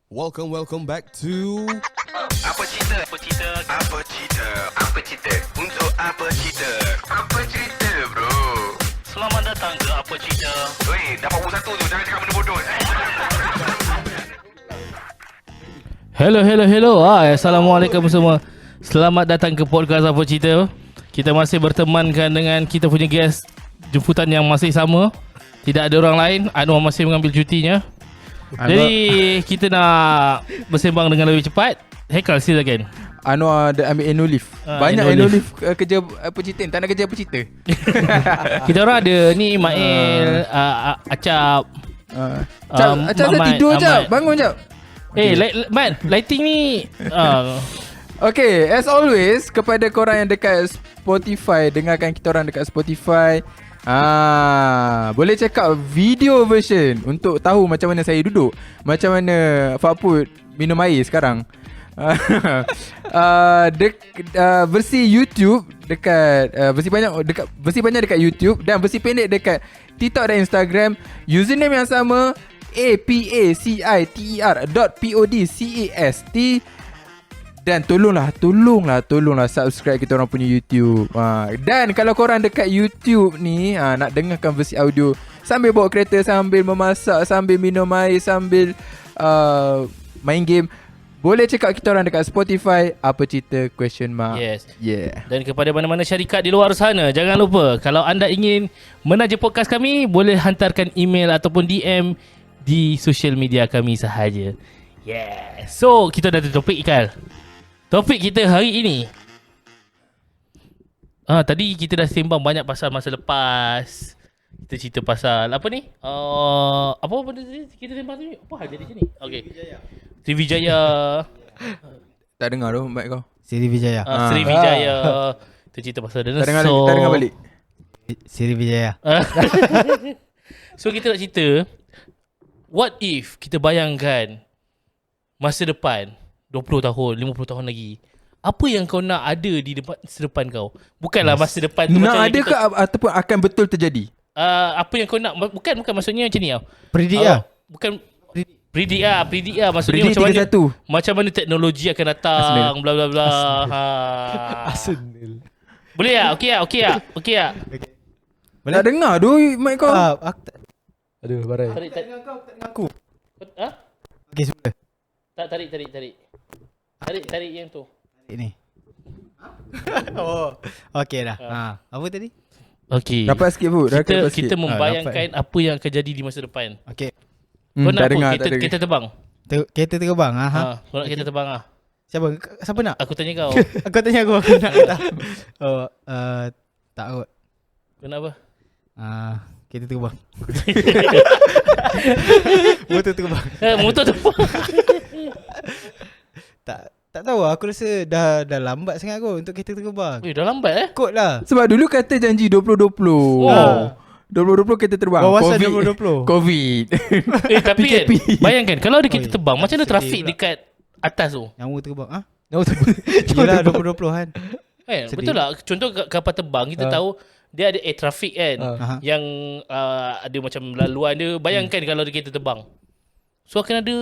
Welcome back to Apa cerita? Untuk apa cerita? Apa cerita bro? Selamat datang ke Apa Cerita. Weh, dapat buku satu tu, jangan cakap benda bodoh. Hello. Assalamualaikum semua. Selamat datang ke podcast Apa Cerita. Kita masih bertemankan dengan kita punya guest jemputan yang masih sama. Tidak ada orang lain. Anwar masih mengambil cutinya. Jadi kita nak bersembang dengan lebih cepat. Haikal silakan. Anwar ada ambil annual leave. Banyak annual annual leave kerja apa cerita. Tak nak kerja apa cerita. Kita orang ada ni Mail, Acap. Acap saya tidur jap. Bangun jap. Mat, lighting ni Okay, as always, kepada korang yang dekat Spotify, dengarkan kita orang dekat Spotify. Boleh check out video version untuk tahu macam mana saya duduk, macam mana Fakput minum air sekarang. Versi YouTube dekat versi panjang dekat YouTube dan versi pendek dekat TikTok dan Instagram. Username yang sama, apaciter.podcast. Dan tolonglah subscribe kita orang punya YouTube. Dan kalau korang dekat YouTube ni nak dengarkan versi audio sambil bawa kereta, sambil memasak, sambil minum air, sambil main game, boleh check out kita orang dekat Spotify. Apa cerita ? Yes. Yeah. Dan kepada mana-mana syarikat di luar sana, jangan lupa kalau anda ingin menaja podcast kami, boleh hantarkan email ataupun DM di social media kami sahaja. Yeah. So kita dah ada topik Ikal. Topik kita hari ini, tadi kita dah sembang banyak pasal masa lepas. Kita cerita pasal apa ni? Apa benda tadi kita sembang tadi? Apa hal jadi sini? Okay, Sriwijaya. Tak dengar tu mic kau. Sriwijaya. Sriwijaya. Kita cerita pasal dinosaur. Tak dengar balik. Sriwijaya. So kita nak cerita, what if kita bayangkan masa depan 20 tahun, 50 tahun lagi, apa yang kau nak ada di depan kau? Bukanlah masa depan tu nak macam ada kita, ke ataupun akan betul terjadi? apa yang kau nak, bukan maksudnya macam ni tau. Predict lah. Bukan predict lah maksudnya Predict macam mana teknologi akan datang, bla bla bla. Arsenal. Boleh tak? Okey tak? Tak dengar tu mic kau. Aduh, barai. Tarik. Aku. Ha? Okey, semula. Tak, tarik yang tu. Ini. Okey dah. Apa tadi? Okey. Dapat sikit pun. Kita membayangkan apa yang akan jadi di masa depan. Okey. Kau nak tak apa? dengar, Kita terbang. Kereta terbang. Kau nak kita terbang ah? Siapa nak? Aku tanya kau. Aku tanya aku nak tak. Tak kot. Kau nak apa? Kereta terbang. Motor terbang. Motor terbang. Tak tahu, aku rasa dah lambat sangat kot untuk kereta terbang. Dah lambat Kot lah. Sebab dulu kata janji 2020. 2020 kereta terbang. Bawasan 2020. Covid. Tapi kan, PKP. bayangkan kalau ada kereta terbang, macam mana trafik dekat atas tu? Nyawa terbang. Yelah 2020 kan. Sedih. Betul tak? Contoh kapal terbang, kita tahu dia ada air traffic kan, yang ada macam laluan dia. Bayangkan kalau ada kereta terbang, so akan ada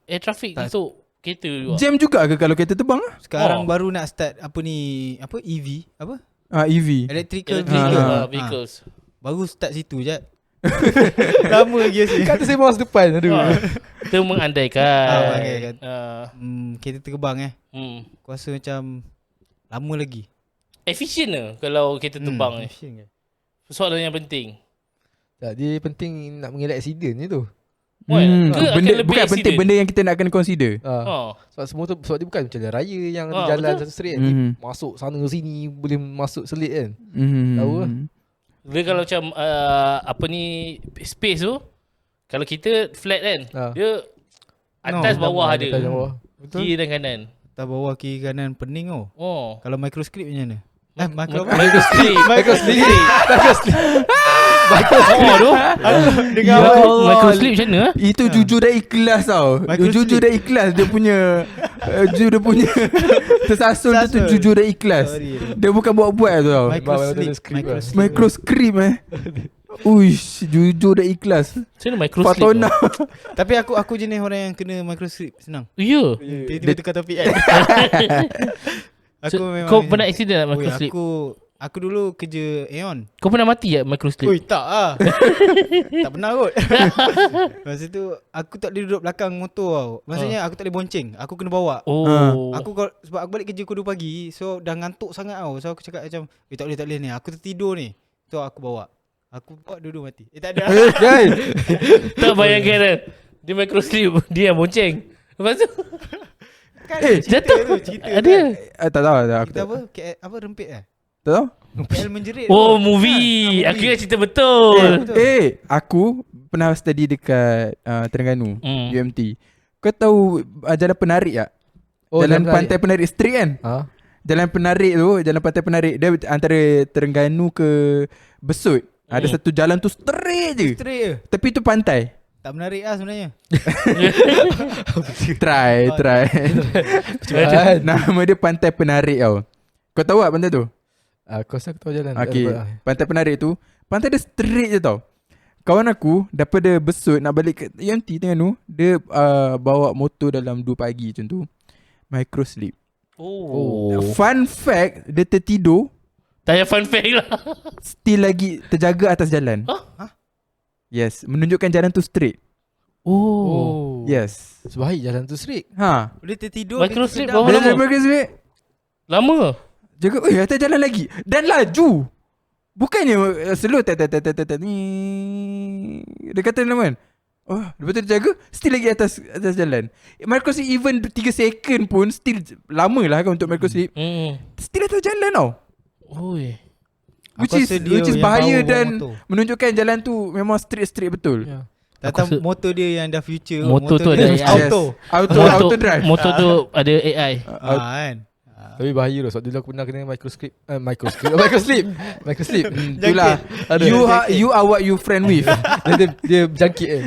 air traffic untuk kereta juga. Jam juga ke kalau kereta terbang? Sekarang baru nak start EV apa? EV. Electrical vehicles. Baru start situ je. Lama lagi asyik. Kata saya masa depan. Aduh. Kita mengandaikan. kan. Kereta terbang Aku rasa macam lama lagi. Efisien ke kalau kereta terbang ni? Efisien ke? Soalan yang penting. Tak, dia penting nak mengelak accident je tu. Bukan penting, benda yang kita nak kena consider. Sebab semua tu, sebab dia bukan macam jalan raya yang ada jalan satu straight kan. Dia masuk sana sini boleh masuk selit kan. Tahu lah. Dia kalau macam space tu, kalau kita flat kan, dia atas bawah ada. Kiri dan kanan. Atas bawah kiri kanan pening Kalau microscope macam mana? Microsleep. Microsleep macam mana? Itu jujur dan ikhlas tau. Jujur dan ikhlas dia punya tersasul tu jujur dan ikhlas. Dia bukan buat-buat tu tau. Microsleep. Microscript Uish, jujur dah ikhlas. Macam mana microslip Fatona. Tapi aku jenis orang yang kena microslip senang. Ya Tiba-tiba tukar topik kan. Aku memang Kau pernah accident tak Oi, microslip? aku dulu kerja Aeon. Kau pernah mati tak microslip? Oi, tak ah. Tak pernah kot. Masa tu aku tak boleh duduk belakang motor tau. Maksudnya aku tak boleh bonceng. Aku kena bawa. Oh Sebab aku balik kerja pukul 2 pagi. So dah ngantuk sangat tau. So aku cakap macam tak boleh ni. Aku tertidur ni. So aku bawa. Aku bawa dua-dua mati. Tak ada. Tak bayangkan kan. Dia microslip. Dia yang bonceng. Lepas tu Kan jatuh. cerita Ada kan. Tak tahu aku Kita tak. apa rempit Tak tahu. KL menjerit. Oh tu. movie. Ha, Aku ingat cerita betul. Aku pernah study dekat Terengganu, UMT. Kau tahu jalan penarik tak? Jalan Pantai Penarik Street kan? Jalan Penarik tu, Jalan Pantai Penarik, dia antara Terengganu ke Besut. Ada satu jalan tu straight je. Straight je. Tepi tu pantai. Tak menarik lah sebenarnya. Try. Nama dia Pantai Penarik tau. Kau tahu tak pantai tu? Aku rasa aku tahu jalan. Okay, Pantai Penarik tu, pantai dia straight je tau. Kawan aku daripada Besut nak balik ke UMT Terengganu, dia bawa motor dalam 2 pagi macam tu. Microslip. Fun fact, dia tertidur, Tak payah fun fact lah. still lagi terjaga atas jalan. Yes, menunjukkan jalan tu straight. Oh. Yes. Sebaik jalan tu straight. Dia tertidur. Microslip kaki berapa sedap. lama? Microslip. Lama. Jaga, atas jalan lagi. Dan laju. Bukannya slow ni. Dia kata nama kan. Oh, lepas tu dia jaga, still lagi atas jalan. Microslip even 3 second pun still lama lah kan untuk microslip. Still atas jalan tau. Oi. Which Aku is rasa dia yang bahaya bawa dan motor. menunjukkan jalan tu memang straight betul. Ya. Datang motor dia yang dah future. Motor tu dia ada Yes. auto. Auto drive. Motor tu ada AI. Kan. Tapi bahaya lah. Sebab dulu aku pernah kena microslip. Microslip. Itulah. You are what you friend with. Dia berjangkit kan.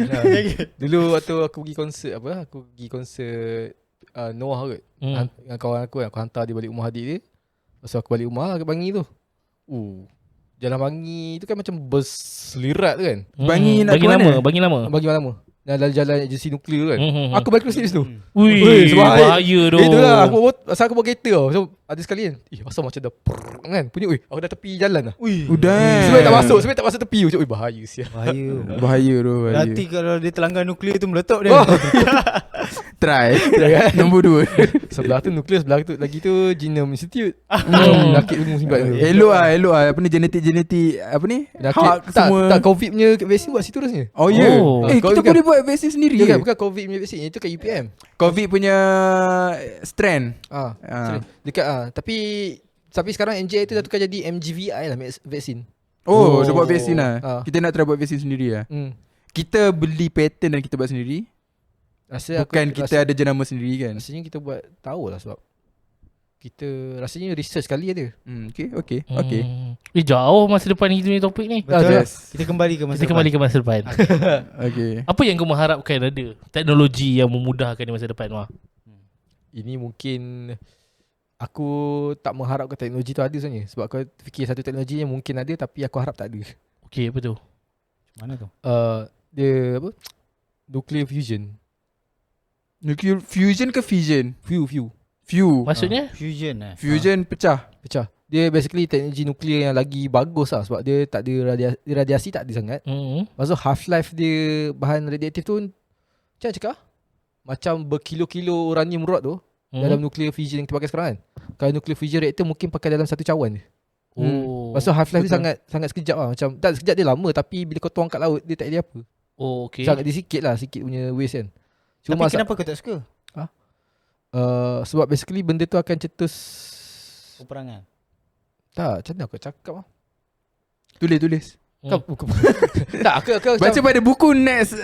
Dulu waktu aku pergi konsert Aku pergi konsert Noah kot. Dengan kawan aku hantar dia balik rumah adik dia. Lepas tu aku balik rumah ke Bangi tu. Jalan Bangi tu kan macam berselirat tu kan. Bangi nak bagi ke nama, mana? bagi nama. Bagi lama. Dan jalan agensi nuklear kan. Aku microslip situ. Wih, sebab bahaya tu. Itulah aku bawa kereta tau. So ada sekali kan. Asal macam dah kan. Bunyi aku dah tepi jalan dah. Udah. Sebenarnya tak masuk tepi. Macam bahaya sial. Bahaya tu. Nanti kalau dia terlanggar nuklear tu meletup dia. Try. Nombor 2. Sebelah tu nuklear, sebelah tu lagi tu Genome Institute. Rakit ilmu simbat tu. Elok lah. Apa ni genetik apa ni? Hak semua. Tak COVID punya vaksin buat situ rasanya. Oh ya. Kita bukan. boleh buat vaksin sendiri ke? Bukan COVID punya vaksin. Itu kat UPM. COVID punya strand. Dekat Tapi sekarang NJ tu dah tukar jadi MGVI lah vaksin. Oh, dia buat vaksin lah. Ah. Kita nak try buat vaksin sendiri lah. Kita beli patent dan kita buat sendiri. Bukan kita ada jenama sendiri kan. Rasanya kita buat tahu lah sebab kita rasanya research sekali ada. Okay. Jauh masa depan kita punya topik ni. Betul. Yes. Kita kembali ke masa Kita kembali ke masa depan. Okay. Apa yang kau mengharapkan ada teknologi yang memudahkan di masa depan, Wah? Ini mungkin aku tak mengharapkan teknologi tu ada sebenarnya. Sebab aku fikir satu teknologi yang mungkin ada tapi aku harap tak ada. Okey, apa tu? Mana tu? Dia apa? Nuclear fusion. Nuclear fusion ke fission? Few. Maksudnya? Fusion Fusion pecah. Dia basically teknologi nuklear yang lagi bagus lah. Sebab dia tak ada radiasi tak ada sangat. Lepas tu half-life dia bahan radioaktif tu macam cakap macam berkilo-kilo uranium rod tu dalam nuclear fusion yang kita pakai sekarang kan. Kalau nuclear fusion reactor mungkin pakai dalam 1 cawan je. Lepas tu half-life dia sangat sekejap lah. Macam tak sekejap dia lama tapi bila kau tuang kat laut dia tak ada apa. Oh, okey. Sangat dia sikit punya waste kan. Tapi kenapa kau tak suka? Sebab basically benda tu akan cetus Peperangan. tak, macam mana aku cakap lah. Tulis. Tak, aku Baca pada buku next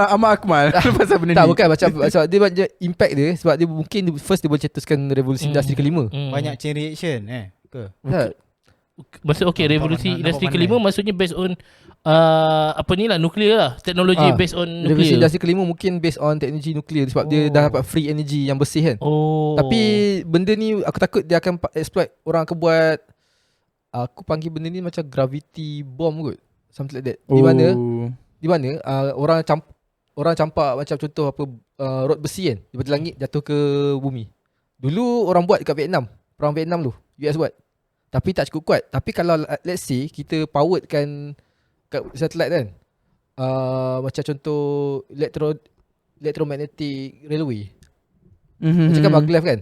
Ahmad Akmal pasal benda ni. tak, bukan macam dia macam impact dia. Sebab dia mungkin first dia boleh cetuskan revolusi industri kelima. Banyak chain reaction ke? Tak, Maksud revolusi nampak industri pandai. kelima maksudnya based on apa ni lah, nuklear lah. Teknologi based on revolusi nuklear. industri kelima mungkin based on teknologi nuklear. Sebab dia dah dapat free energy yang bersih kan. Tapi benda ni aku takut dia akan exploit. Orang akan buat, aku panggil benda ni macam gravity bomb kot. Something like that. Oh. Di mana orang campak macam contoh apa rod besi kan daripada langit jatuh ke bumi. Dulu orang buat dekat Vietnam. Perang Vietnam tu US buat. Tapi tak cukup kuat. Tapi kalau let's say kita poweredkan kat satellite kan, macam contoh electromagnetic railway. Macam kan maglev kan.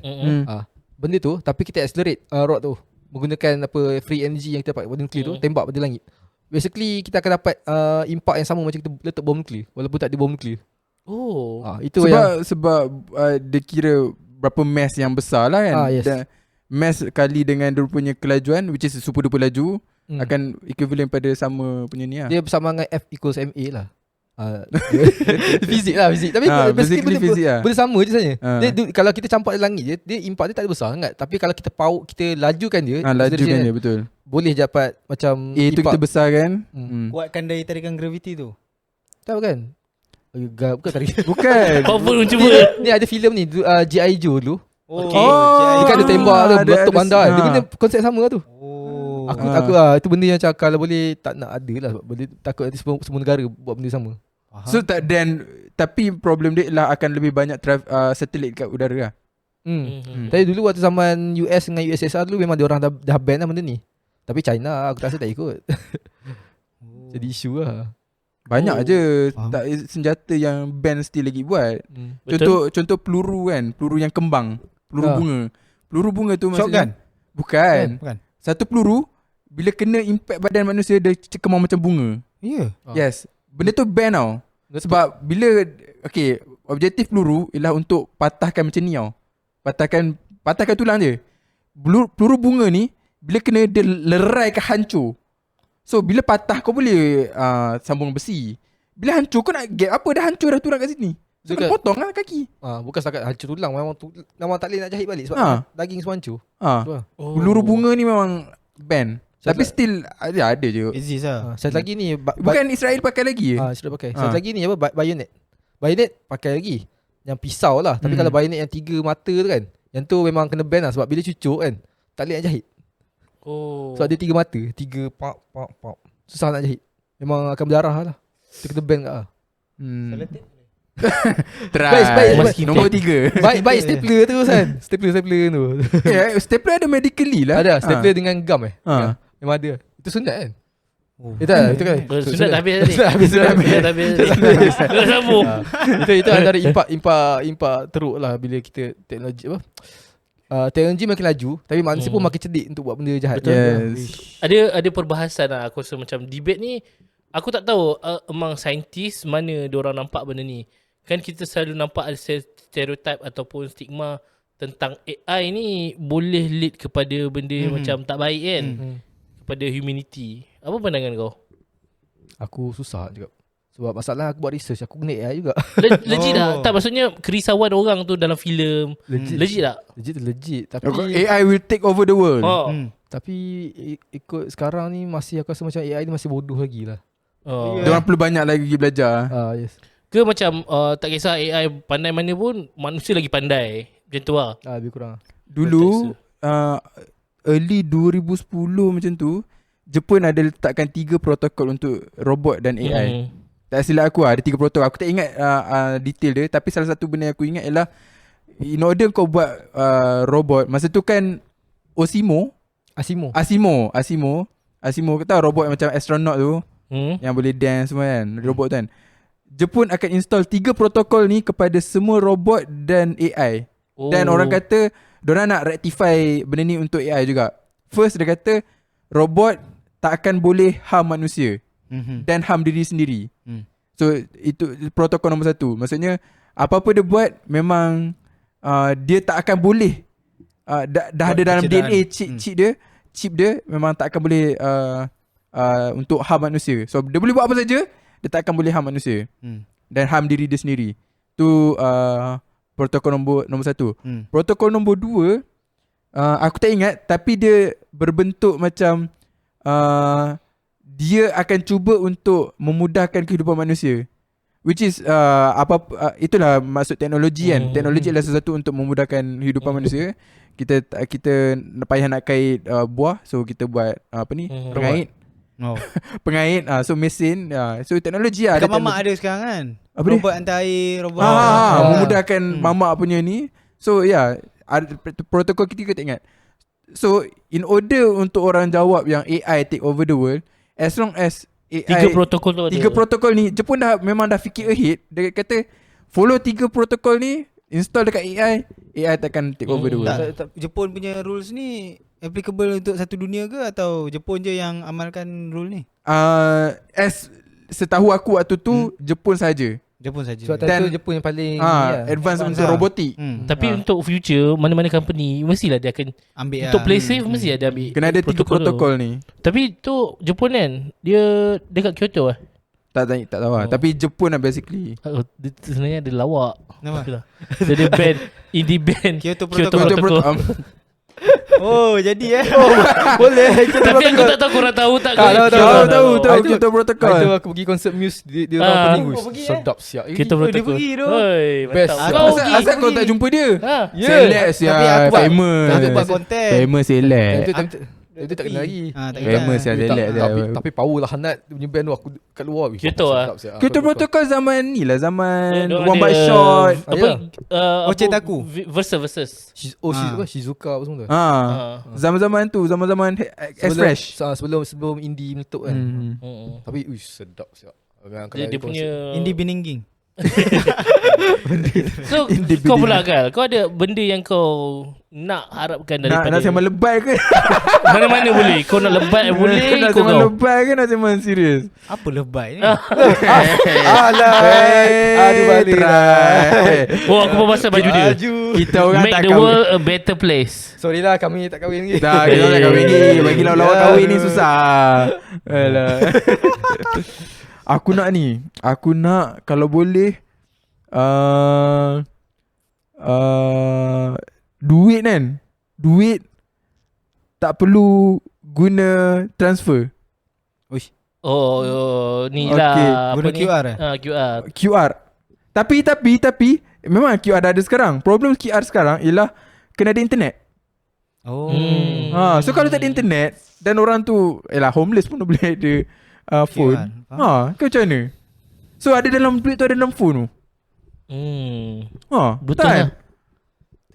Benda tu tapi kita accelerate rod tu menggunakan apa free energy yang kita dapat pada nuklear tu, tembak pada langit. Basically kita akan dapat impact yang sama macam kita letak bom nuklear walaupun tak ada bom nuklear. Itu sebab dia kira berapa mass yang besar lah kan. Yes. Dan mass kali dengan dia punya kelajuan which is super duper laju akan equivalent pada sama punya ni lah. Dia bersama dengan F equals MA lah. Fizik lah fizik. Tapi basically fizik lah. Benda sama je sebenarnya. Kalau kita campak di langit je, dia impact dia tak ada besar sangat. Tapi kalau kita lajukan dia, lajukan dia betul. Boleh dapat macam itu kita besar kan. Kuatkan daya tarikan graviti tu. Tahu kan? Bukan tarik. Bukan. Kau pun cuba. Ni ada filem ni G.I. Joe dulu. Okay. Dia kan ada tembak tu, meletup bandar. Dia guna konsep sama tu. Aku itu benda yang cakap kalau boleh tak nak ada lah. Boleh takut nanti semua negara buat benda sama. So tapi problem dia lah akan lebih banyak satelit kat udara lah. Tapi dulu waktu zaman US dengan USSR dulu memang diorang dah ban lah benda ni. Tapi China aku rasa tak ikut. Jadi isu lah. Banyak je tak, senjata yang ban still lagi buat. Contoh peluru kan, peluru yang kembang, peluru bunga. Peluru bunga tu maksudnya bukan. Satu peluru bila kena impact badan manusia dia kembang macam bunga. Yes. Benda tu ban tau. Sebab bila objektif peluru ialah untuk patahkan macam ni tau. Patahkan tulang dia. Peluru bunga ni bila kena dia lerai ke hancur. So bila patah kau boleh sambung besi. Bila hancur kau nak gap apa, dah hancur dah tulang kat sini. So kau potong lah kaki. Bukan setakat hancur tulang, memang tak boleh nak jahit balik sebab daging semua hancur. Peluru bunga ni memang ban. Tapi still ada je. Exist lah. Satu lagi ni bukan Israel pakai lagi. Sudah pakai. Satu lagi ni apa, bayonet. Bayonet pakai lagi. Yang pisau lah. Tapi kalau bayonet yang 3 mata tu kan, yang tu memang kena ban lah. Sebab bila cucuk kan, tak boleh nak jahit. Sebab dia 3 mata, 3 pak. Susah nak jahit. Memang akan berdarah lah. Dia kena ban kat lah. Try nombor 3. Baik stapler tu kan. Stapler tu. Stapler ada medically lah. Ada stapler dengan gum memang ada. Itu sunat kan. Itu kan. Sunat dah habis tadi. Dah sambung. Itu antara impak teruk lah bila kita teknologi teknologi makin laju tapi manusia pun makin cerdik untuk buat benda jahat. Ada perbahasan lah. Aku rasa macam debate ni, aku tak tahu among saintis mana diorang nampak benda ni. Kan kita selalu nampak ada stereotype ataupun stigma tentang AI ni boleh lead kepada benda macam tak baik kan, kepada humanity. Apa pandangan kau? Aku susah juga. Sebab masalah aku buat research, aku kena AI juga. Legit tak? Tak, maksudnya kerisauan orang tu dalam filem. Legit tak? Legit. Tapi AI will take over the world. Tapi ikut sekarang ni masih aku rasa macam AI ni masih bodoh lagi lah. Diorang perlu banyak lagi belajar. Yes. Ke macam tak kisah AI pandai mana pun, manusia lagi pandai. Macam tu lah. Lebih kurang. Dulu early 2010 macam tu, Jepun ada letakkan 3 protokol untuk robot dan AI. Tak silap aku ada 3 protokol. Aku tak ingat detail dia, tapi salah satu benda yang aku ingat ialah in order kau buat robot, masa tu kan Asimo kau tahu robot macam astronaut tu yang boleh dance semua kan, robot tu kan. Jepun akan install 3 protokol ni kepada semua robot dan AI. Dan orang kata diorang nak rectify benda ni untuk AI juga. First dia kata robot tak akan boleh harm manusia dan harm diri sendiri. So itu protokol nombor 1. Maksudnya apa-apa dia buat memang dia tak akan boleh dah ada dalam DNA chip dia memang tak akan boleh untuk harm manusia. So dia boleh buat apa saja, dia tak akan boleh harm manusia dan harm diri dia sendiri. Tu protokol nombor 1. Protokol nombor 2 aku tak ingat, tapi dia berbentuk macam dia akan cuba untuk memudahkan kehidupan manusia, which is itulah maksud teknologi kan. Teknologi adalah sesuatu untuk memudahkan kehidupan manusia. Kita payah nak kait buah, so kita buat pengait. Oh. Pengait. So mesin. So teknologi lah. Dekat mamak ada sekarang kan. Apa dia? Robot hantar air, robot. Memudahkan mamak punya ni. So ada protokol kita tak ingat. So in order untuk orang jawab yang AI take over the world, as long as AI 3 protokol tu ada. 3 protokol ni Jepun memang dah fikir ahead. Dia kata follow 3 protokol ni, install dekat AI takkan take over the world. Tak, Jepun punya rules ni applicable untuk satu dunia ke atau Jepun je yang amalkan rule ni? As setahu aku waktu tu Jepun saja. Jepun saja. Sebab Dan- tu Jepun yang paling ni lah. advance untuk lah. robotik. Tapi untuk future, mana-mana company mestilah dia akan Ambil untuk play safe mesti ada ambil. Kena ada 3 protokol ni. Tapi tu Jepun kan, dia dekat Kyoto lah. Tak tahu lah. Tapi Jepun lah basically. Dia sebenarnya ada lawak. Kenapa? Itulah. Dia ada band, indie band Kyoto Kyoto Protocol. Protocol. Oh, jadi Boleh. Tapi aku tak tahu korang tahu tak. Tahu Itu- Kyoto Protocol. Itu aku pergi konsert Muse dia orang opening. kau pergi, Sedap siap. Kyoto dia Protocol. pergi tu. Oi, Best. mantap. Kau pergi, Asal kau tak jumpa dia? Ha. Select siap. Tapi aku Famous. Aku buat konten. Famous select. Itu tak kenal lagi. Tak Famous kenal. siap select. Tapi power lah Hanat dia punya band tu aku kat luar. Kyoto lah. Kyoto Protocol zaman ni lah. Zaman Dia One ada, by Shot. Apa? Ochetaku. Versus. Shizuka apa semua tu. Zaman-zaman tu. Zaman-zaman X-Fresh. Sebelum indie meletup kan. Tapi sedap siap. Dia punya Indie Beninging. So kau pula Kal, kau ada benda yang kau nak harapkan daripada Nak sembang lebay ke? mana-mana boleh. Kau nak lebat boleh. Nak Kau sembang kau lebay ke nak sembang serius? Apa lebay ni? Alah. Aduh balik lah. Oh, aku pun pasal baju dia. Kita orang Make tak the kahwin. world a better place. Sorry lah kami tak kahwin lagi. Tak, kita tak kahwin ni. Bagi lawan kahwin ni susah. Alah. Aku nak kalau boleh duit kan. Duit tak perlu guna transfer. Ni Okay. lah Guna apa ni? QR eh? QR. QR. Tapi memang QR dah ada sekarang. Problem QR sekarang ialah kena ada internet. Oh. So kalau tak ada internet dan orang tu homeless pun boleh ada phone. Kau macam mana? So ada dalam duit tu ada dalam phone tu. Betul tak? lah.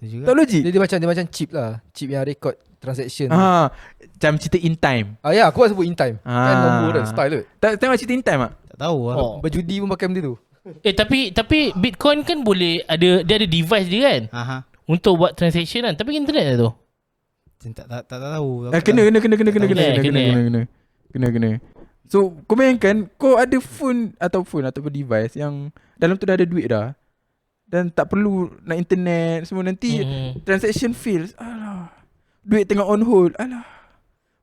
Tak logik. Dia macam chip lah. Chip yang record transaction. Macam cerita in time. Ya, aku sebut in time. Kan nombor dan style tu. Tengok cerita in time tak? Tak tahu lah. Berjudi pun pakai benda tu. Tapi Bitcoin kan boleh dia ada device dia kan untuk buat transaction kan. Tapi internet lah tu. Tak tahu. Kena. So kau bayangkan kau ada phone ataupun device yang dalam tu dah ada duit dah. Dan tak perlu nak internet semua. Nanti transaction fails. Alah. Duit tengah on hold. Alah.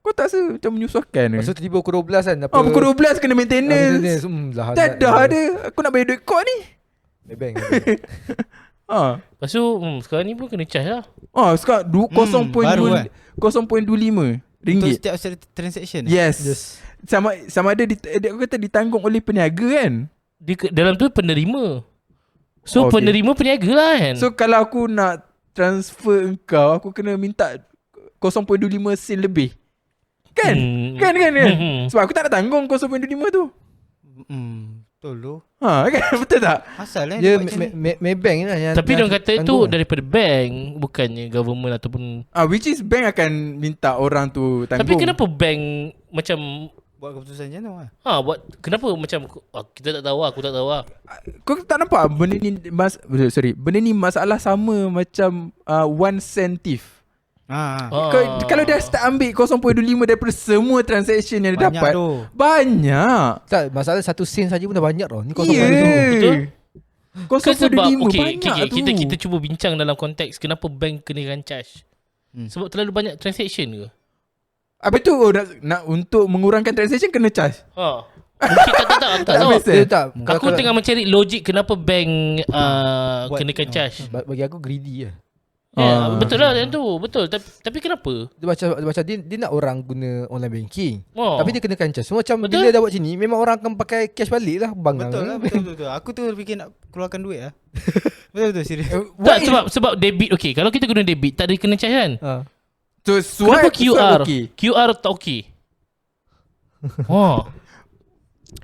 Kau tak rasa macam menyusahkan ke? Lepas tu tiba pukul 12 kan. Pukul 12 kena maintenance. Tak ada. Aku nak bayar duit kau ni. Bank. Lepas tu sekarang ni pun kena charge lah. Sekarang 0.25 Untuk ringgit. setiap transaction. Yes. Sama ada aku kata ditanggung oleh peniaga kan. Dalam tu penerima. So penerima peniaga lah kan. So kalau aku nak transfer engkau, aku kena minta 0.25 sen lebih. Kan? Kan? Sebab aku tak nak tanggung 0.25 tu. Betul tu. Kan? Betul tak? Asal Dia buat macam ni. Maybank lah yang Tapi yang dia kata tu tanggung. daripada bank, bukannya government ataupun. Which is bank akan minta orang tu tanggung. Tapi kenapa bank macam Buat keputusan macam tu lah. buat kenapa macam kita tak tahu lah, aku tak tahu lah. Kau tak nampak benda ni benda ni masalah sama macam 1 cent thief. Kalau dia start ambil 0.25 daripada semua transaction yang dia Banyak dapat, tu. banyak. Tak, masalah 1 sen saja pun dah banyak tau. Ni kau Betul? 0.25 banyak tu. Kita cuba bincang dalam konteks kenapa bank kenakan charge. Sebab terlalu banyak transaction ke? Habis tu nak untuk mengurangkan transaction kena charge. Mungkin tak aku tak tahu. make sense. Dia tak. Aku tengah mencari logik kenapa bank kenakan charge. Bagi aku greedy lah. Betul lah yang tu. Betul. Tapi kenapa? Dia macam dia nak orang guna online banking. Oh. Tapi dia kenakan charge. So macam Betul. bila dah buat sini, memang orang akan pakai cash balik lah bangang. Betul lah. Betul. Aku tu fikir nak keluarkan duit lah. Betul serius. Tak, sebab debit okey. Kalau kita guna debit tak ada kena charge kan? So Kenapa swipe QR? okay. QR tak okey. Oh,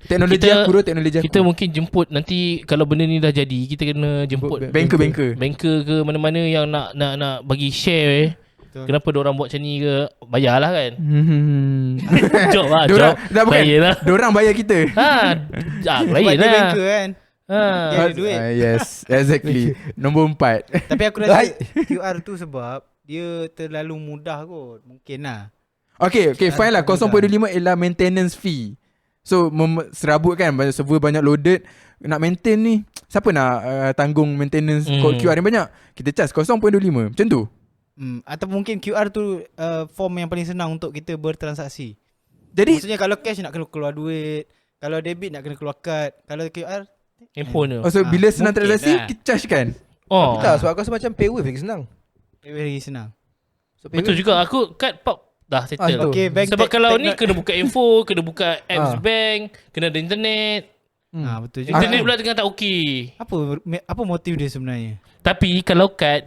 Teknologi Kita- aku bro, teknologi aku. kita mungkin jemput nanti kalau benda ni dah jadi, kita kena jemput Banker. banker ke mana-mana yang nak bagi share. Betul. Kenapa diorang buat macam ni ke? Bayarlah kan. Job lah, Diorang job. dah bukan. Bayarlah. Diorang bayar kita. Lain Sebab dia lah. banker kan. Dia ada duit. Yes, exactly. Nombor 4. Tapi aku rasa QR tu sebab dia terlalu mudah kot. Mungkin lah. Okay, fine lah. Mudah. 0.5 ialah maintenance fee. So serabut kan, banyak server banyak loaded, nak maintain ni siapa nak tanggung maintenance code QR ni banyak. Kita charge 0.25 macam tu. Atau mungkin QR tu form yang paling senang untuk kita bertransaksi. Jadi Maksudnya kalau cash nak kena keluar duit, kalau debit nak kena keluar kad, kalau QR Handphone tu. so bila senang mungkin transaksi lah. kita charge kan. Oh, Tak, sebab aku rasa macam PayWave lagi senang. very senang. So, betul juga. Aku kad pop dah settle. betul. Okay, bank Sebab kalau ni techno- kena buka info, kena buka apps Ah. bank, kena ada internet. betul juga. Internet pula tengah tak okey. Apa motif dia sebenarnya? Tapi kalau kad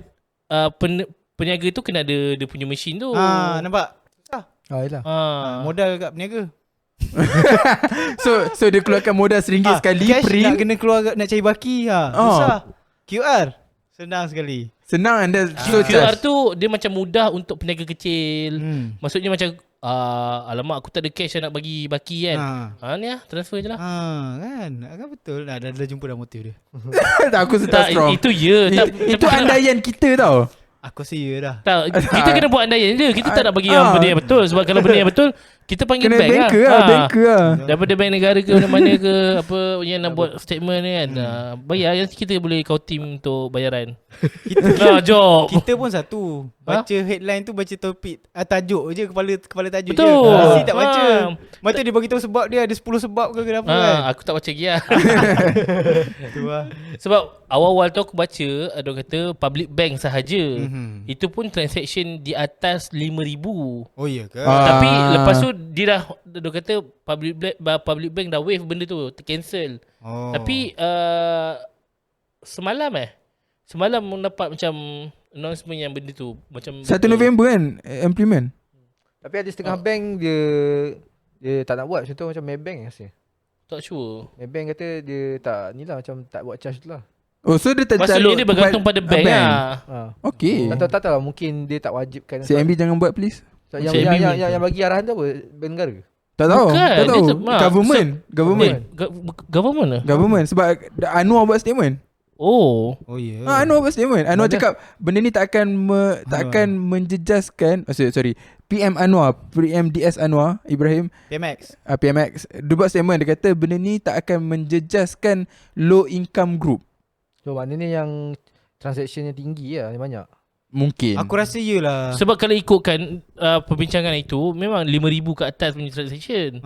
peniaga tu kena ada dia punya mesin tu. Nampak? Yelah. Modal kat peniaga. So dia keluarkan modal RM1 sekali cash nak print. kena keluar nak cari baki susah. QR senang sekali. Senang anda so QR charge. tu dia macam mudah untuk peniaga kecil. Maksudnya macam alamak aku tak ada cash nak bagi baki kan. Ni lah transfer je lah. Kan betul. Dah jumpa dah motif dia. Tak, aku Tak, tak strong. itu je. Itu andaian kita tau. Aku rasa ya dah. Tak, kita kena buat andaian je. Kita tak nak bagi yang benda yang betul. Sebab kalau benda yang betul, kita panggil Kena bank banker lah. lah, banker lah. Daripada bank negara ke mana-mana ke apa yang nak buat statement ni kan. Bayar yang kita boleh kau team untuk bayaran. Kita job. Kita pun satu. Baca headline tu, baca topik, tajuk je, kepala tajuk je. Betul. Isi tak baca. Mata dia bagi tahu sebab dia ada 10 sebab ke kenapa kan. Aku tak baca lagi lah. Tu lah. Sebab awal-awal tu aku baca ada kata public bank sahaja. Itu pun transaction di atas 5,000. Oh iya ke? Tapi lepas tu dia kata public bank dah waive benda tu, cancel. Tapi semalam dapat macam announcement yang benda tu macam 1 November kan implement. Tapi ada setengah bank dia tak nak buat. Contoh macam Maybank rasa. tak sure. Maybank kata dia tak ni lah, macam tak buat charge tu lah. Oh, so dia tak Maksudnya dia bergantung pada bank lah. Okay. Tak tahu lah, mungkin dia tak wajibkan. CMB jangan buat please. So, CMB yang bagi arahan tu apa? Bank negara? Tak tahu. Bukan, Tak tahu. dia tak- Government. Government. Government lah. Government. Sebab Anwar buat statement. Oh. Oh ya. Anwar buat statement. Anwar cakap benda ni tak akan menjejaskan. Sorry. PM Anwar, PM DS Anwar Ibrahim PMX. Dia buat statement. Dia kata benda ni tak akan menjejaskan low income group. So maknanya yang transaction yang tinggi lah, yang banyak. Mungkin. Aku rasa iyalah. Sebab kalau ikutkan perbincangan itu memang 5,000 ke atas punya transaction.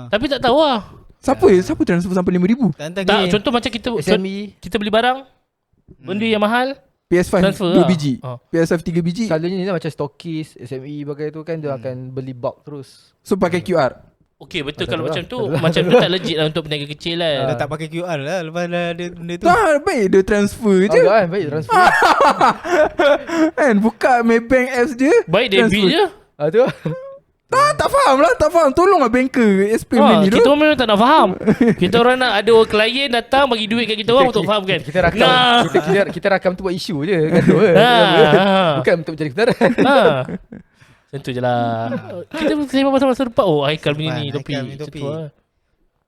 Tapi tak tahu lah. Siapa transfer sampai 5,000? Tak Tak, contoh macam SME kita beli barang, benda yang mahal, PS5 transfer 2 lah. biji. PS5 3 biji. selalunya ni lah macam stokis, SME bagai tu kan dia akan beli bulk terus. So pakai QR. okey betul. Tak Kalau tahu macam lah. tu, Tak tahu lah. macam tu tak legit lah untuk peniaga kecil lah. Dah tak pakai QR lah. Lepas dah ada benda tu. Tak, baik dia transfer je. Agak kan baik transfer. Kan buka Maybank apps dia. Baik debit je. Tu. Tak faham lah. Tak faham. Tolonglah banker explain benda ni tu. Kita orang memang tak nak faham. Kita orang nak ada klien datang bagi duit kat kita orang untuk faham kan. Kita rakam kita rakam tu buat isu je kan tu. Bukan untuk mencari kebenaran. Macam tu je lah. Kita sembang pasal masa depan. Oh Haikal punya ni topik. Haikal punya Macam topik. tu lah.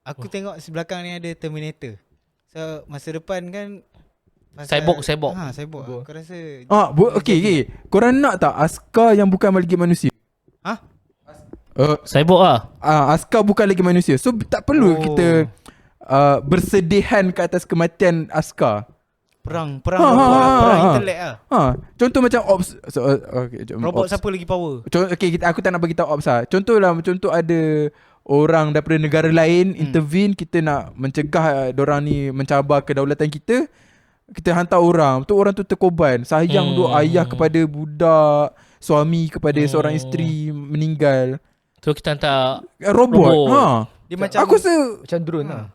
Aku tengok sebelakang ni ada Terminator. So masa depan kan Cyborg. Cyborg. Aku rasa Okay. Korang nak tak askar yang bukan lagi manusia? Cyborg lah. Askar bukan lagi manusia. So tak perlu kita bersedihan ke atas kematian askar. perang Ha. intelek lah. Contoh macam ops. Robot siapa lagi power? Aku tak nak bagi tahu ops lah. Contoh ada orang daripada negara lain intervene, kita nak mencegah dorang ni mencabar kedaulatan kita. Kita hantar orang. Orang tu terkorban. Sayang tu ayah kepada budak, suami kepada seorang isteri meninggal. So kita hantar Robot. Dia macam Aku rasa Macam drone lah.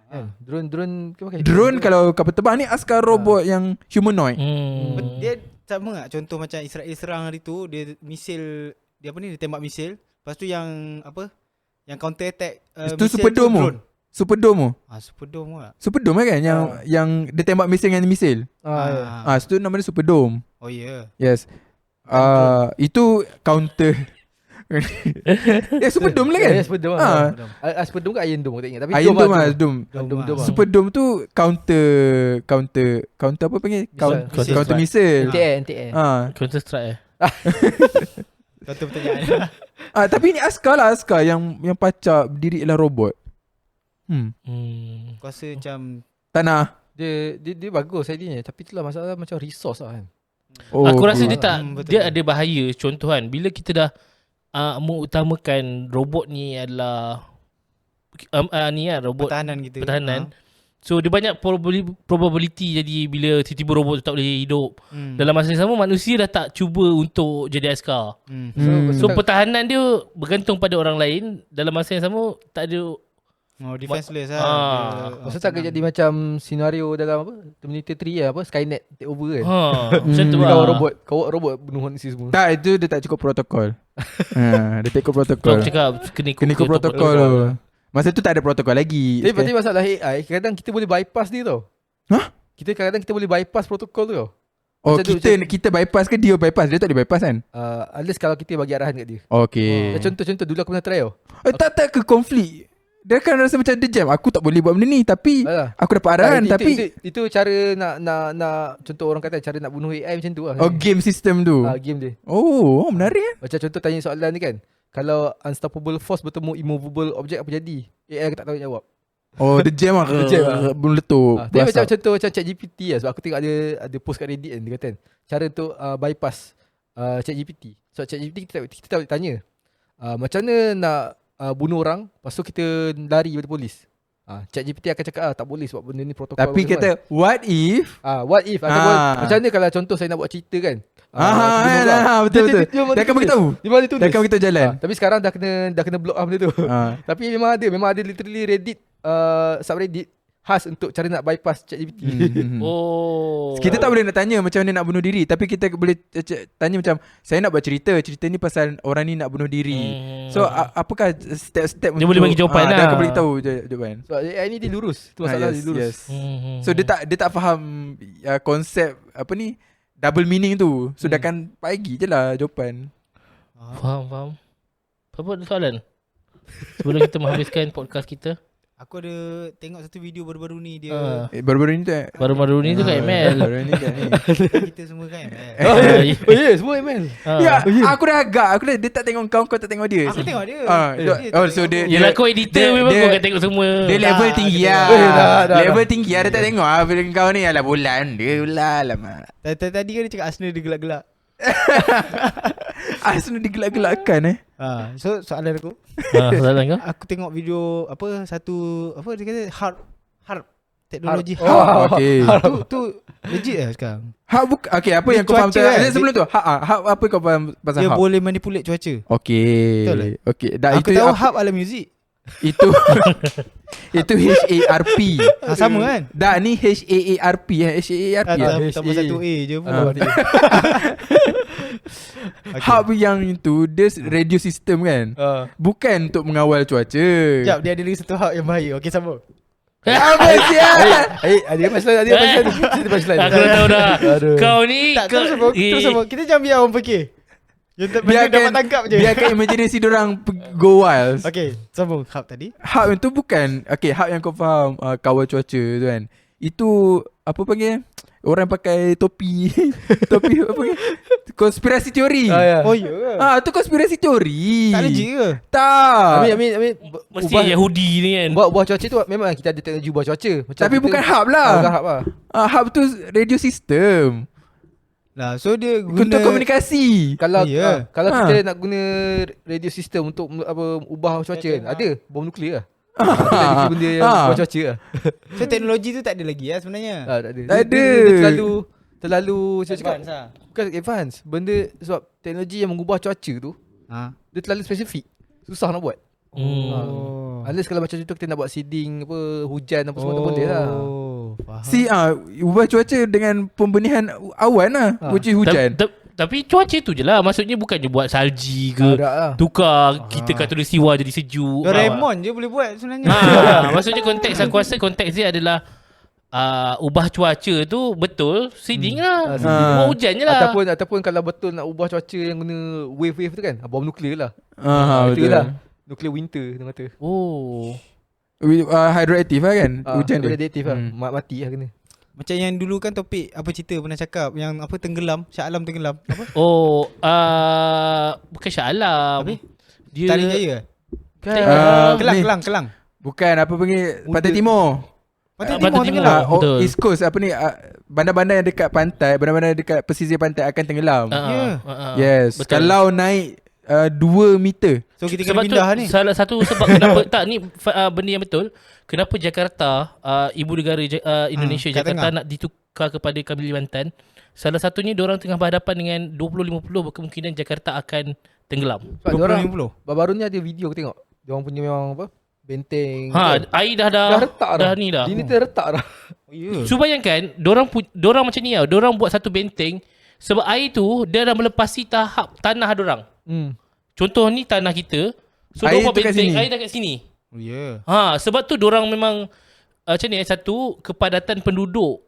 Kan? Drone ke pakai drone kalau kapal terbang ni askar robot yang humanoid. dia sama tak? Contoh macam Israel serang hari tu, dia misil, dia tembak misil. Lepas tu yang Yang counter attack Itu Superdome tu. Superdome tu. Superdome lah. Superdome kan yang dia tembak misil dengan misil. Itu namanya Superdome. Oh ya. Yes. Itu counter. Superdome lah kan? Ya, Superdome Ah. Superdome ke Iron Dome aku tak ingat. Tapi Iron Dome lah, Dome. Dome. Dome. Superdome tu counter apa panggil? Counter Counter missile. NTR. Counter strike Kata pertanyaan. Tapi ni askar yang pacak berdiri ialah robot. Aku rasa macam Tanah. Dia bagus idea, tapi itulah masalah macam resource lah kan. Aku rasa okay. dia tak betul. dia ada bahaya. Contoh kan, bila kita dah mengutamakan robot ni adalah robot pertahanan kita. pertahanan. So dia banyak probability jadi bila tiba-tiba robot tu tak boleh hidup. Dalam masa yang sama manusia dah tak cuba untuk jadi askar. So pertahanan dia bergantung pada orang lain. Dalam masa yang sama tak ada defenseless Maksud tak jadi macam senario dalam apa? Terminator 3 lah, apa? Skynet take over kan. macam tu Kau lah. robot bunuh manusia semua. Tak, itu dia tak cukup protokol. Dia tak ikut Kau protokol. cakap kena Kena ikut protokol tu. Masa tu tak ada protokol lagi. Tapi berarti masalah AI, kadang-kadang kita boleh bypass dia tau. Hah? Kadang-kadang kita boleh bypass protokol tu tau. Oh, macam tu, kita bypass ke dia bypass? Dia tak boleh bypass kan? Unless kalau kita bagi arahan kat dia. Okay. Contoh dulu aku pernah try tau. Tak ke konflik. Dia akan rasa macam dia jam. Aku tak boleh buat benda ni, tapi Alah. aku dapat arahan. Itu cara nak contoh orang kata cara nak bunuh AI macam tu lah. game system tu. Game dia. Oh, menarik eh. Macam contoh tanya soalan ni kan. Kalau unstoppable force bertemu immovable object apa jadi? AI aku tak tahu jawab. Oh, dia jam lah. Dia jam lah. Belum letup. Dia macam contoh macam ChatGPT lah. Sebab aku tengok ada post kat Reddit kan. Dia kata cara untuk bypass ChatGPT. So ChatGPT kita tak boleh tanya macam mana nak bunuh orang, lepas tu kita lari daripada polis. ChatGPT akan cakap tak boleh sebab benda ni protokol. What Tapi kata what if? Macam mana kalau contoh saya nak buat cerita kan. Betul. Dia akan beritahu. Dia akan beritahu jalan. Tapi sekarang dah kena block benda tu. Tapi memang ada literally Reddit subreddit khas untuk cara nak bypass ChatGPT. Kita tak boleh nak tanya macam mana nak bunuh diri, tapi kita boleh tanya macam saya nak buat cerita ni pasal orang ni nak bunuh diri. So apakah step-step dia boleh bagi jawapan lah. Dia akan boleh tahu jawapan. So AI ni dia lurus. Tu masalah dia lurus. So dia tak faham konsep apa ni double meaning tu. So dia akan bagi je lah jawapan. Faham. Apa soalan? Sebelum kita menghabiskan podcast kita. Aku ada tengok satu video baru-baru ni dia. Baru-baru ni tu Baru-baru ni tu kat ML. Baru-baru ni kat ni. Kita semua kan. Semua ML. Ya, aku dah agak. Dia tak tengok kau tak tengok dia. Aku tengok dia. So dia Yelah kau editor memang kau akan tengok semua. Dia level tinggi lah. dah. Level tinggi lah. Dia tak tengok lah. Bila kau ni alah bulan. Dia ulah lama. Tadi kan dia cakap Arsenal dia gelak-gelak. Arsenal digelak-gelakkan So soalan aku. Soalan kau? Aku tengok video dia kata harp teknologi Harp. Okay. Tu legit lah sekarang. Okay, apa yang kau faham cuaca kan? sebelum tu? Apa kau faham pasal Dia harp? boleh manipulate cuaca. Okay. Betul lah. Okay. Aku tahu harp ala muzik. Itu HARP. Sama kan? Dah ni HAARP. HAARP. Tambah satu A je pun. Hub yang itu dia radio system kan. Bukan untuk mengawal cuaca. Sekejap, dia ada lagi satu hub yang bahaya. Okay, sambung. Apa sial? Ada punchline. Aku dah tahu dah. Kau ni Tak, terus sambung. Kita jangan biar orang fikir. Yang dapat tangkap je. Biarkan imaginasi diorang go wild. Okay, sambung hub tadi. Hub itu bukan. Okay, hub yang kau faham kawal cuaca tu kan. Itu apa panggil? Orang pakai topi. Topi apa panggil? Konspirasi teori. Oh ya ke? Tu konspirasi teori. Tak legit ke? Tak. I mean mesti Yahudi ni kan. Buah cuaca tu memang kita ada teknologi buah cuaca. Macam Tapi kita, bukan hub lah. Bukan hub lah. Hub tu radio system. Lah, so dia guna Untuk komunikasi. Kalau kalau Ha. kita nak guna radio system untuk ubah cuaca kan, ada bom nuklear lah. Teknologi benda yang ubah cuaca lah. So teknologi tu tak ada lagi lah sebenarnya. Tak ada. Tak ada. Dia terlalu saya cakap Advance lah. bukan advance. Benda sebab teknologi yang mengubah cuaca tu dia terlalu spesifik. Susah nak buat. Unless kalau macam contoh kita nak buat seeding apa hujan apa semua tu boleh lah. Faham. Ubah cuaca dengan pembenihan awan lah. Which is hujan. Tapi cuaca tu je lah. Maksudnya bukannya buat salji ke. Tak lah. Tukar kita khatulistiwa jadi sejuk. Doraemon je boleh buat sebenarnya. Maksudnya konteks aku rasa konteks dia adalah ubah cuaca tu betul seeding lah. Ubah hujan je lah. Ataupun kalau betul nak ubah cuaca yang guna wave tu kan, bom nuklear lah. Betul lah. Nuclear winter dia kata. Oh. Hydroactive lah kan. Hujan dia. Radioaktif lah. Mati lah kena. Macam yang dulu kan topik apa cerita pernah cakap yang apa tenggelam, Shah Alam tenggelam. Apa? Oh, bukan Shah Alam. Apa? Dia Tarik Jaya. Ni. Kelang. Bukan apa panggil Pantai Timur. Pantai Pantai Timur Timur. tenggelam. Betul. East Coast apa ni bandar-bandar yang dekat pantai, bandar-bandar yang dekat pesisir pantai akan tenggelam. Yes. Betul. Kalau naik 2 meter. So kita Sebab kena tu pindah ni. salah satu sebab kenapa tak ni benda yang betul. Kenapa Jakarta ibu negara Indonesia kat Jakarta tengah. nak ditukar kepada Kalimantan. Salah satunya diorang tengah berhadapan dengan 2050 berkemungkinan Jakarta akan tenggelam. Sebab diorang 20-50. baru ni ada video aku tengok. Diorang punya memang apa? Benteng. Air dah retak dah ni dah. Ini terretak dah. Oh, ya. So bayangkan dorang macam ni tau. Dorang buat satu benteng sebab air tu dia dah melepasi tahap tanah dorang. Contoh ni tanah kita. So Air dorang buat tu kat benteng sini. air dah kat sini. Oh ya. Sebab tu dorang memang macam ni satu kepadatan penduduk.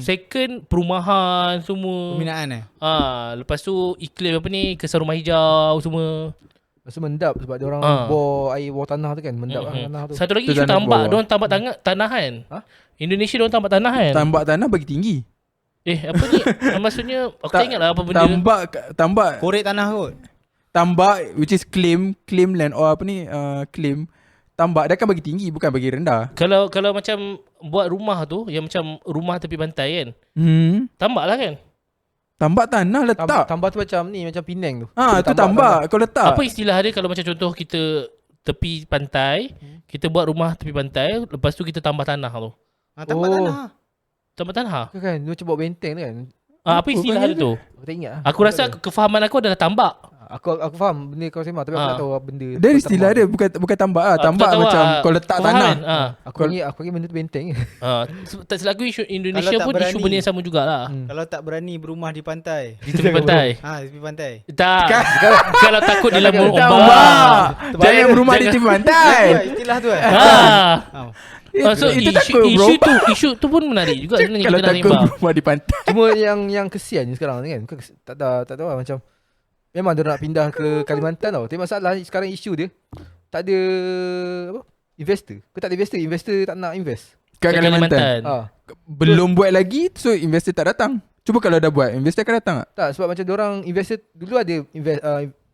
Second perumahan semua. Pembinaan Lepas tu iklim apa ni kesan rumah hijau semua. Lepas tu mendap sebab diorang bor air bawah tanah tu kan. Mendap lah tanah tu. Satu lagi Tu isu tanah tambak. bawah. Diorang tambak tanah kan. Indonesia diorang tambak tanah kan. Tambak tanah bagi tinggi. Apa ni? Maksudnya aku tak ingat lah apa benda. Tambak Korek tanah kot. tambak which is claim land or apa ni claim tambak dia akan bagi tinggi bukan bagi rendah. Kalau macam buat rumah tu yang macam rumah tepi pantai kan. Tambak lah kan. Tambak tanah letak. Tambak tu macam ni, macam Penang tu. Tu tambak kau letak. Apa istilah dia kalau macam contoh kita tepi pantai, kita buat rumah tepi pantai, lepas tu kita tambah tanah tu. Tambak tanah. Tambah tanah. Kan dia macam buat benteng tu kan. Apa istilah dia tu? Aku tak ingat lah. Aku rasa kefahaman aku adalah tambak. Aku faham benda kau sembang tapi aku tak tahu apa benda. Dia istilah dia bukan tambak lah. Aku Tambak tak tahu macam lah. kau letak Faham tanah. kan? Aku ingat benda tu benteng. Tak silap aku isu Indonesia Kalau tak pun isu berani. benda yang sama jugalah. Kalau tak berani berumah di pantai. Di tepi pantai. Di tepi pantai. Tak. Kalau takut dia lemur ombak. Tambak. Jangan berumah di tepi pantai. Istilah tu So Itu takut bro. isu tu pun menarik juga sebenarnya Kalau kita nak takut sembang. berumah di pantai. Cuma yang kesian sekarang ni kan. Bukan tak tahu lah macam memang dia nak pindah ke Kalimantan tau. Tapi masalah sekarang isu dia tak ada apa? Investor. Kau tak ada investor, investor tak nak invest. Kat Kalimantan. Belum buat lagi, so investor tak datang. Cuba kalau dah buat, investor akan datang tak? Tak, sebab macam diorang investor dulu ada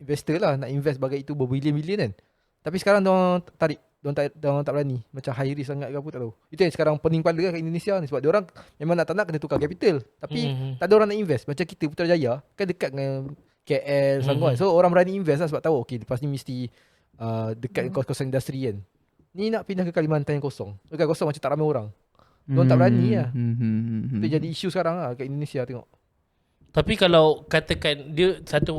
investor lah nak invest bagai itu berbilion-bilion kan. Tapi sekarang diorang tarik. Diorang tak berani. Macam high risk sangat ke apa tak tahu. Itu yang sekarang pening kepala kat Indonesia ni. Sebab diorang memang nak tak nak kena tukar capital. Tapi tak ada orang nak invest. Macam kita Putrajaya kan dekat dengan KL, Selangor. So orang berani invest lah sebab tahu okay lepas ni mesti dekat kos-kosan industri kan. Ni nak pindah ke Kalimantan yang kosong. Bukan kosong macam tak ramai orang. Diorang tak berani lah. Itu jadi isu sekarang lah kat Indonesia tengok. Tapi kalau katakan dia satu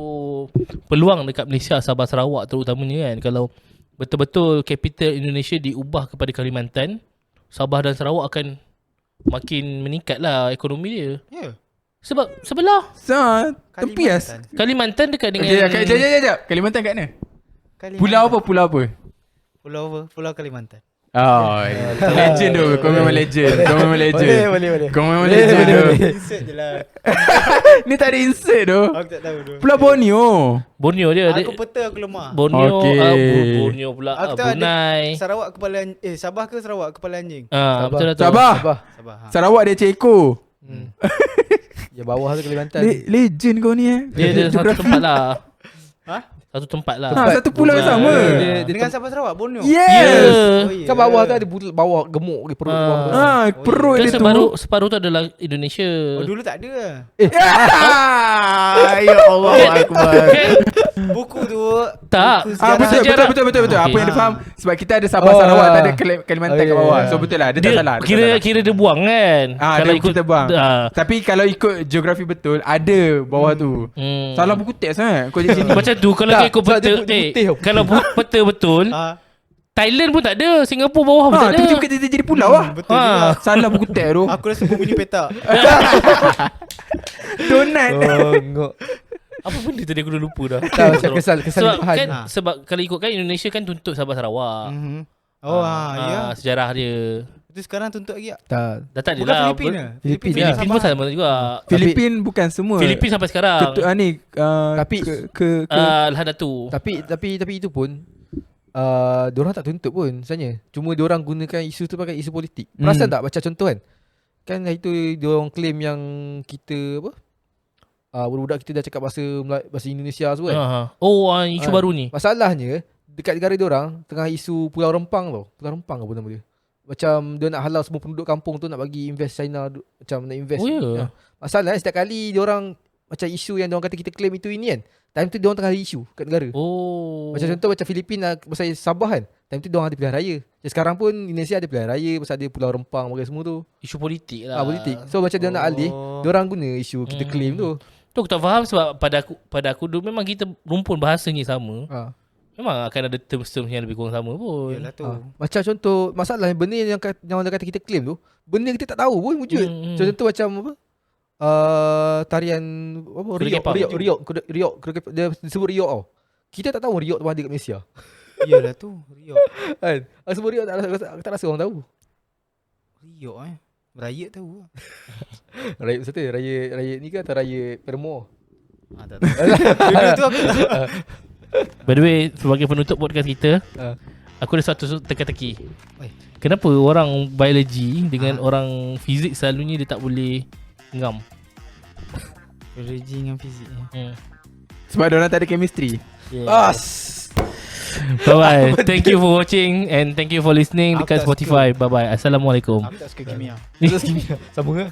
peluang dekat Malaysia, Sabah, Sarawak terutamanya kan, kalau betul-betul capital Indonesia diubah kepada Kalimantan, Sabah dan Sarawak akan makin meningkat lah ekonomi dia. Ya. Sebab sebelah Tempias. Kalimantan dekat dengan Sekejap. Kalimantan kat mana? Pulau apa? Pulau Kalimantan. Legend tu. Kau memang legend. Boleh. Kau memang legend tu. Insert je lah. Ni tak ada insert tu. Aku tak tahu tu. Pulau Borneo. Borneo dia. Aku peta aku lemah. Borneo, Okey. Borneo pula, Aku tahu ada Brunei. Sarawak kepala Sabah ke Sarawak kepala anjing? Betul lah tu. Sabah. Sabah. Sarawak dia ekor. Ya bawah tu Kalimantan. Legend kau ni Dia satu Geografi. tempat lah. Ha? Satu tempat lah. Satu pulau yang sama. Dengan Sabah Sarawak Borneo. Yes. Oh, ya. Kan bawah tu ada bawah gemuk di perut bawah tu. Perut Kan dia tu. separuh tu adalah Indonesia. Oh dulu tak ada. Ya Allah Akbar. Kan? Buku tu Tak. buku sejarah. Betul. Okey. Apa yang dia faham sebab kita ada Sabah Sarawak, tak ada Kalimantan kat bawah. So betul lah, dia tak salah. Kira dia buang kan. Kalau ikut kita buang. Ah. Tapi kalau ikut geografi betul, ada bawah tu. Salah buku teks sangat. Kau jadi sini. Macam tu kalau Tak, kau ikut sebab peta dia putih tau. kalau peta betul Thailand pun tak ada, Singapura bawah pun tak ada. tiba-tiba kita jadi pulau lah. Betul juga. Salah buku teks tu. Aku rasa bumi ni petak. Donat. Ngok. Apa benda tadi aku dah lupa dah. Tak, macam kesan Sebab bahan. kan sebab kalau ikutkan Indonesia kan tuntut Sabah Sarawak. Oh ya. Sejarah dia. Itu sekarang tuntut lagi tak? Tak. Dah tak Bukan adalah. Filipin ke? Filipin lah. Filipin pun sama juga. Filipin bukan semua. Filipin sampai sekarang. Tapi ke Lahadatu. Tapi itu pun diorang tak tuntut pun sebenarnya. Cuma diorang gunakan isu tu pakai isu politik. Perasan tak macam contoh kan? Kan hari tu diorang claim yang kita apa? Budak-budak kita dah cakap bahasa Indonesia semua kan. Isu baru ni. Masalahnya dekat negara diorang tengah isu Pulau Rempang tau. Pulau Rempang apa nama dia? Macam dia nak halau semua penduduk kampung tu nak bagi invest China macam nak invest. Oh ya. Masalahnya setiap kali diorang macam isu yang diorang kata kita claim itu ini kan. Time tu diorang tengah ada isu kat negara. Macam contoh macam Filipina pasal Sabah kan. Time tu diorang ada pilihan raya. Dan sekarang pun Indonesia ada pilihan raya pasal ada Pulau Rempang bagi semua tu. Isu politik lah. Politik. So macam dia nak alih, diorang guna isu kita claim tu. Tu aku tak faham sebab pada aku dulu memang kita rumpun bahasanya sama. Memang akan ada terms-terms yang lebih kurang sama pun. Yalah tu. Macam contoh masalah benda yang orang kata kita claim tu, benda yang kita tak tahu pun wujud. Contoh macam apa? Tarian apa? Riok. Dia sebut riok tau. Kita tak tahu riok tu ada kat Malaysia. Yalah tu. Riok. Kan? Sebut riok tak rasa orang tahu. Riok Raya tahu lah. Raya satu raya ni ke atau raya Permo? Tak tahu. Dulu tu aku tahu. By the way, sebagai penutup podcast kita, aku ada satu teka-teki. Kenapa orang biologi dengan orang fizik selalunya dia tak boleh ngam? Biologi dengan fizik. sebab diorang tak ada chemistry. Bye-bye. Thank you for watching and thank you for listening dekat Aku tak Spotify. Bye-bye. Assalamualaikum. Aku tak suka kimia. Sama ke?